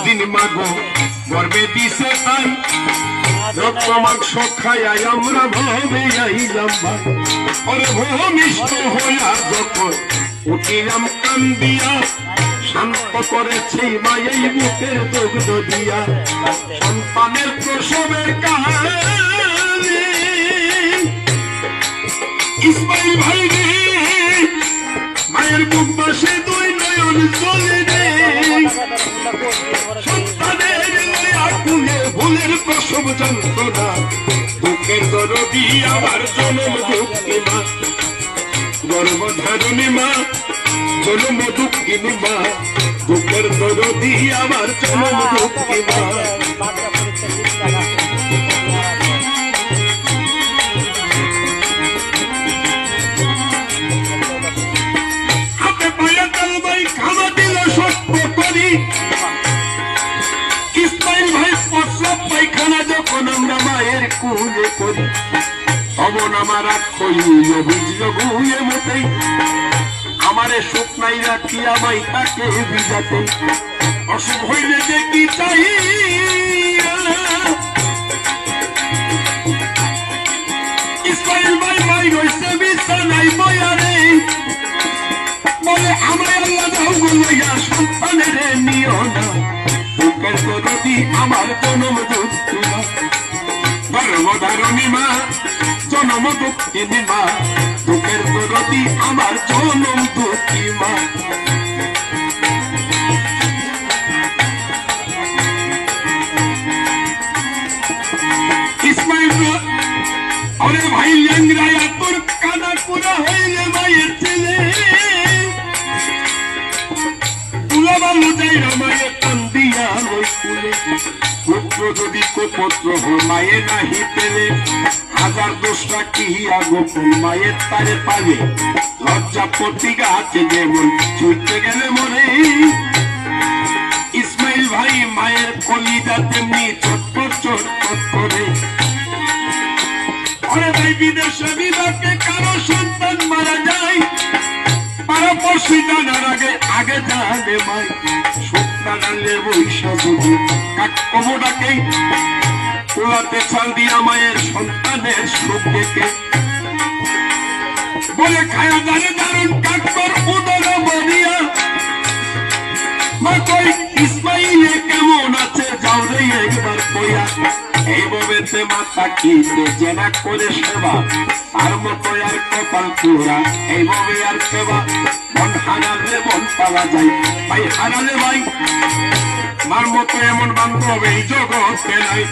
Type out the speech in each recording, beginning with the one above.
দিন মাগো গর্বে দিছে তাই রক্ত মাংস খাইয়াই আমরা ভাবে আইলাম ভাই ওরে ভূমিষ্ঠ হইয়া যখন উঠিলাম কান্দিয়া শান্ত করেছে মায়ের বুকের দুগ্ধ দিয়া সন্তানের প্রসবের কাহিনী ইসমাইল ভাই রে মায়ের বুক বাসে দুই নয়ন চলে রে সন্তানের আকুলে ভুলের প্রসব যন্ত্রণা বুকের দরদি আমার জনম দুঃখী মা গর্ভধারণী মা জনম দুঃখিনী মা বুকের দরদি আমার জনম দুঃখী মা হাতে পায়ে তাল ভাই খাওয়া দিল সত্য করি ইসমাইল ভাই প্রসব পায়খানা যখন আমরা মায়ের কুলে করি অমন আমার আক্ষই অভিযোগ হয়ে মতেই আমারে শুকনাই রাখি আমায় তাকে বিজাতে অসুখ হইলে দেখি চাই ইসমাইল ভাই ভাই রয়েছে বিছানাই বয়ারে বলে আমায় আল্লাহ দাও গো লইয়া সন্তানের নিও না বুকের দরদি আমার জনম দুঃখী মা গর্ভধারণী মা জনম দুঃখিনী মা বুকের দরদি আমার জনম দুঃখী মা ইসমাইল ওরে ভাই ল্যাংরায়া তোর কানা কুড়া হইলে মায়ের ছেলে তুলা বালু যাই মায়ের কান্দিয়া ওই কুলে পুত্র যদি কুপুত্র মায়ে নাহি পেলে হাজার দোষটা কি গোপন মায়ের তারে পাবে লজ্জা প্রতিগা আছে যেমন ছুটতে গেলে মরে ইসমাইল ভাই মায়ের কলিজা তেমনি চটপট চটপট করে ওরে ভাই বিদেশে বিভাগে কারো সন্তান মারা যায় পারপর্শী জানার আগে আগে জানে মাই শুকনা ডালে বৈশা যদি কাকমোটাকে তোলাতে ছাল দিয়া মায়ের সন্তানের সুখ দেখে বলে খায়া জানে দারুণ কাকর উদর বলিয়া মা কই ইসমাইলে কেমন আছে যাও রে একবার কইয়া এইভাবে মাথা কিনতে জেনা করে সেবা তার মতো আর কপাল পুরা এইভাবে আর সেবা মন হারালে মন পাওয়া যায় ভাই হারালে ভাই মার মতো এমন বান্ধব এই জগতে নাই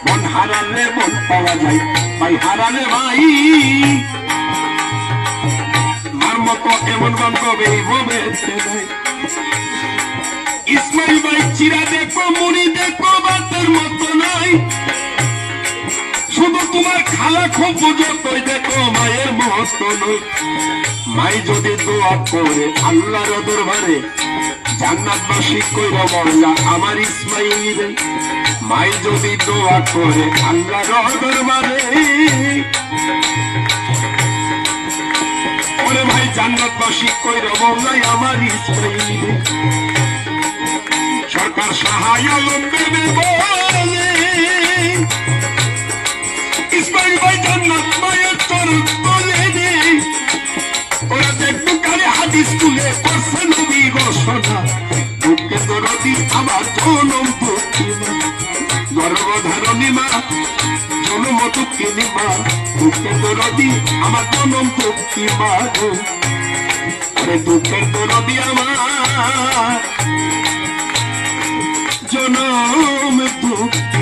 মন হারালে মন পাওয়া যায় ভাই হারালে ভাই মার মতো এমন বান্ধব এইভাবে নাই ইসমাইল ভাই চিরা দেখো মুড়ি দেখো বাতের মতো নাই শুধু তোমার খালা খোঁজ যতই দেখো মায়ের মতো নয় মাই যদি দোয়া করে আল্লাহর দরবারে জান্নাতবাসী কইরা বললা আমার ইসমাইল মাই যদি দোয়া করে আল্লাহর দরবারে ওরে ভাই জান্নাতবাসী কইরা বললা আমার ইসমাইল সরকার সহায় আলম দেবে বলে ইসমাইল ভাই জান্নাত মায়ের চরণ তলে দে ওরা দেখবো কারে হাদিস তুলে করছে নবী ঘোষণা বুকে দরদি আমার জনম দুঃখী মা গর্ভধারণী মা জনম দুঃখিনী মা বুকে দরদি আমার জনম দুঃখী মা গো দুঃখের দরদি আমার জনম দুঃখ